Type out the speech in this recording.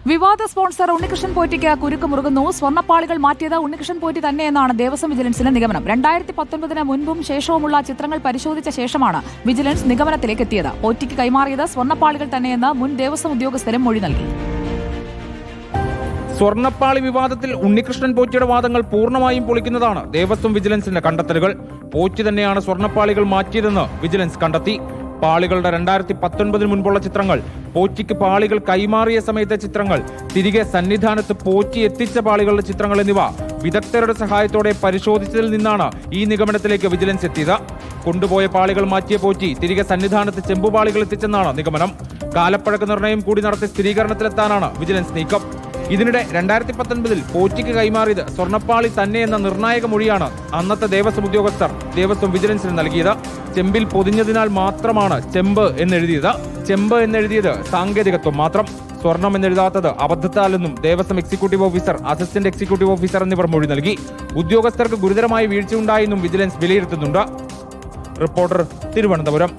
വിവാദ സ്പോൺസർ ഉണ്ണികൃഷ്ണൻ പോറ്റിക്ക് കുരുക്ക് മുറുകുന്നു. സ്വർണ്ണപ്പാളികൾ മാറ്റിയത് ഉണ്ണികൃഷ്ണൻ പോറ്റി തന്നെയെന്നാണ് ദേവസ്വം വിജിലൻസിന്റെ നിഗമനം. 2019 മുൻപും ശേഷവുമുള്ള ചിത്രങ്ങൾ പരിശോധിച്ച ശേഷമാണ് വിജിലൻസ് നിഗമനത്തിലേക്ക് എത്തിയത്. പോറ്റിക്ക് കൈമാറിയത് സ്വർണ്ണപ്പാളികൾ തന്നെയെന്ന് മുൻ ദേവസ്വം ഉദ്യോഗസ്ഥരും മൊഴി നൽകി. സ്വർണ്ണപ്പാളി വിവാദത്തിൽ ഉണ്ണികൃഷ്ണൻ പോറ്റിയുടെ വാദങ്ങൾ പൂർണ്ണമായും പൊളിക്കുന്നതാണ് ദേവസ്വം വിജിലൻസിന്റെ കണ്ടെത്തലുകൾ. പോറ്റി തന്നെയാണ് സ്വർണ്ണപ്പാളികൾ മാറ്റിയതെന്ന് വിജിലൻസ് കണ്ടെത്തി. പാളികളുടെ 2019 മുൻപുള്ള ചിത്രങ്ങൾ, പോറ്റിക്ക് പാളികൾ കൈമാറിയ സമയത്തെ ചിത്രങ്ങൾ, തിരികെ സന്നിധാനത്ത് പോറ്റി എത്തിച്ച പാളികളുടെ ചിത്രങ്ങൾ എന്നിവ വിദഗ്ധരുടെ സഹായത്തോടെ പരിശോധിച്ചതിൽ നിന്നാണ് ഈ നിഗമനത്തിലേക്ക് വിജിലൻസ് എത്തിയത്. കൊണ്ടുപോയ പാളികൾ മാറ്റിയ പോറ്റി തിരികെ സന്നിധാനത്ത് ചെമ്പുപാളികൾ എത്തിച്ചെന്നാണ് നിഗമനം. കാലപ്പഴക്ക നിർണയം കൂടി നടത്തി സ്ഥിരീകരണത്തിലെത്താനാണ് വിജിലൻസ് നീക്കം. ഇതിനിടെ 2019 പോറ്റിക്ക് കൈമാറിയത് സ്വർണ്ണപ്പാളി തന്നെയെന്ന നിർണായക മൊഴിയാണ് അന്നത്തെ ദേവസ്വം ഉദ്യോഗസ്ഥർ ദേവസ്വം വിജിലൻസിന് നൽകിയത്. ചെമ്പിൽ പൊതിഞ്ഞതിനാൽ മാത്രമാണ് ചെമ്പ് എന്നെഴുതിയത്. ചെമ്പ് എന്നെഴുതിയത് സാങ്കേതികത്വം മാത്രം. സ്വർണം എന്നെഴുതാത്തത് അബദ്ധത്താലെന്നും Devaswom executive officer, assistant executive officer എന്നിവർ മൊഴി നൽകി. ഉദ്യോഗസ്ഥർക്ക് ഗുരുതരമായ വീഴ്ചയുണ്ടായെന്നും വിജിലൻസ് വിലയിരുത്തുന്നുണ്ട്. റിപ്പോർട്ടർ, തിരുവനന്തപുരം.